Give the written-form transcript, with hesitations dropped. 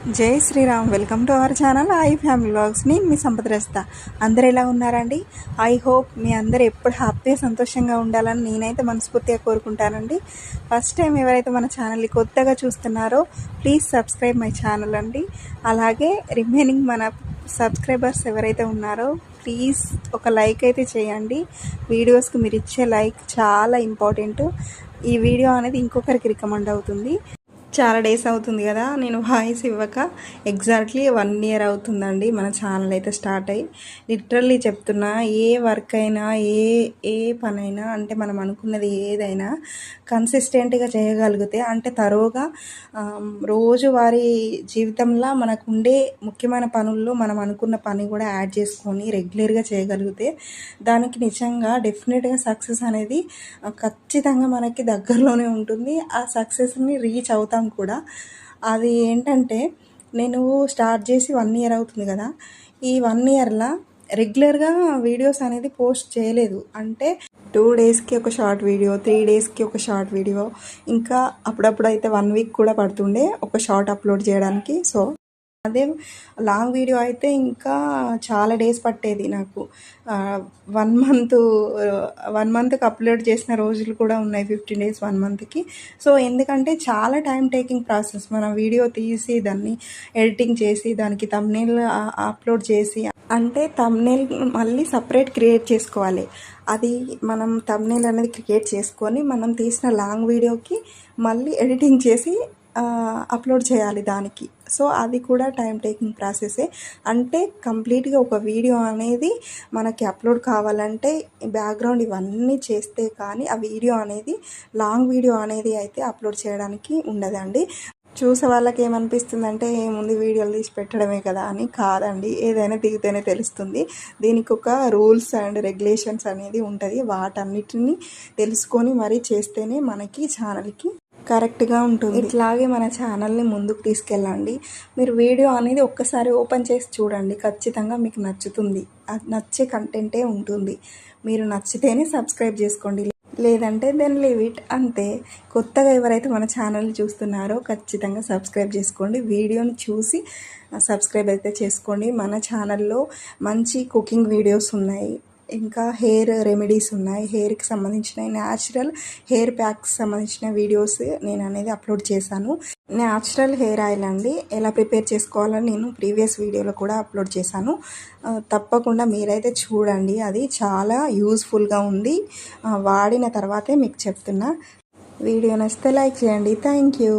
జై Shriram. Welcome to our channel I family vlogs. నేను మీ సంపద రస్తా. అందరు ఎలా ఉన్నారండి? ఐ హోప్ మీ అందరు ఎప్పుడు హ్యాపీగా సంతోషంగా ఉండాలని నేనైతే మనస్ఫూర్తిగా కోరుకుంటానండి. ఫస్ట్ టైం ఎవరైతే మన ఛానల్ని కొత్తగా చూస్తున్నారో ప్లీజ్ సబ్స్క్రైబ్ మై ఛానల్ అండి. అలాగే రిమైనింగ్ మన సబ్స్క్రైబర్స్ ఎవరైతే ఉన్నారో ప్లీజ్ ఒక లైక్ అయితే చేయండి. వీడియోస్కి మీరు ఇచ్చే లైక్ చాలా ఇంపార్టెంట్. ఈ వీడియో అనేది ఇంకొకరికి రికమెండ్ అవుతుంది. చాలా డేస్ అవుతుంది కదా నేను వాయిస్ ఇవ్వక. ఎగ్జాక్ట్లీ 1 year అవుతుందండి మన ఛానల్ అయితే స్టార్ట్ అయ్యి. లిటరల్లీ చెప్తున్నా, ఏ వర్క్ అయినా ఏ ఏ పనైనా అంటే మనం అనుకున్నది ఏదైనా కన్సిస్టెంట్గా చేయగలిగితే అంటే తరోగా రోజువారీ జీవితంలో మనకు ఉండే ముఖ్యమైన పనుల్లో మనం అనుకున్న పని కూడా యాడ్ చేసుకొని రెగ్యులర్గా చేయగలిగితే దానికి నిజంగా డెఫినెట్గా సక్సెస్ అనేది ఖచ్చితంగా మనకి దగ్గరలోనే ఉంటుంది. ఆ సక్సెస్ని రీచ్ అవుతాం కూడా. అది ఏంటంటే నేను స్టార్ట్ చేసి 1 year అవుతుంది కదా. ఈ 1 yearలో రెగ్యులర్గా వీడియోస్ అనేది పోస్ట్ చేయలేదు. అంటే 2 daysకి ఒక షార్ట్ వీడియో, 3 daysకి ఒక షార్ట్ వీడియో, ఇంకా అప్పుడప్పుడు అయితే 1 week కూడా పడుతుండే ఒక షార్ట్ అప్లోడ్ చేయడానికి. సో అదే లాంగ్ వీడియో అయితే ఇంకా చాలా డేస్ పట్టేది నాకు. 1 monthకి అప్లోడ్ చేసిన రోజులు కూడా ఉన్నాయి, 15 days 1 monthకి. సో ఎందుకంటే చాలా టైం టేకింగ్ ప్రాసెస్. మనం వీడియో తీసి దాన్ని ఎడిటింగ్ చేసి దానికి థంబ్నెయిల్ అప్లోడ్ చేసి, అంటే థంబ్నెయిల్ మళ్ళీ సపరేట్ క్రియేట్ చేసుకోవాలి. అది మనం థంబ్నెయిల్ అనేది క్రియేట్ చేసుకొని మనం తీసిన లాంగ్ వీడియోకి మళ్ళీ ఎడిటింగ్ చేసి అప్లోడ్ చేయాలి దానికి. సో అది కూడా టైం టేకింగ్ ప్రాసెసే. అంటే కంప్లీట్గా ఒక వీడియో అనేది మనకి అప్లోడ్ కావాలంటే బ్యాక్గ్రౌండ్ ఇవన్నీ చేస్తే కానీ ఆ వీడియో అనేది, లాంగ్ వీడియో అనేది అయితే అప్లోడ్ చేయడానికి ఉండదండి. చూసే వాళ్ళకి ఏమనిపిస్తుందంటే ఏముంది వీడియోలు తీసి పెట్టడమే కదా అని. కాదండి, ఏదైనా దిగితేనే తెలుస్తుంది. దీనికి ఒక రూల్స్ అండ్ రెగ్యులేషన్స్ అనేది ఉంటుంది. వాటన్నిటిని తెలుసుకొని మరీ చేస్తేనే మనకి ఛానల్కి కరెక్ట్గా ఉంటుంది. ఇట్లాగే మన ఛానల్ని ముందుకు తీసుకెళ్ళండి. మీరు వీడియో అనేది ఒక్కసారి ఓపెన్ చేసి చూడండి, ఖచ్చితంగా మీకు నచ్చుతుంది. అది నచ్చే కంటెంటే ఉంటుంది. మీరు నచ్చితేనే సబ్స్క్రైబ్ చేసుకోండి, లేదంటే దెన్ లీవ్ ఇట్, అంతే. కొత్తగా ఎవరైతే మన ఛానల్ని చూస్తున్నారో ఖచ్చితంగా సబ్స్క్రైబ్ చేసుకోండి. వీడియోని చూసి సబ్స్క్రైబ్ అయితే చేసుకోండి. మన ఛానల్లో మంచి కుకింగ్ వీడియోస్ ఉన్నాయి, ఇంకా హెయిర్ రెమెడీస్ ఉన్నాయి, హెయిర్కి సంబంధించిన న్యాచురల్ హెయిర్ ప్యాక్స్ సంబంధించిన వీడియోస్ నేను అనేది అప్లోడ్ చేశాను. న్యాచురల్ హెయిర్ ఆయిల్ అండి, ఎలా ప్రిపేర్ చేసుకోవాలని నేను ప్రీవియస్ వీడియోలో కూడా అప్లోడ్ చేశాను. తప్పకుండా మీరైతే చూడండి, అది చాలా యూస్ఫుల్గా ఉంది. వాడిన తర్వాతే మీకు చెప్తున్నా. వీడియో నచ్చితే లైక్ చేయండి. Thank you.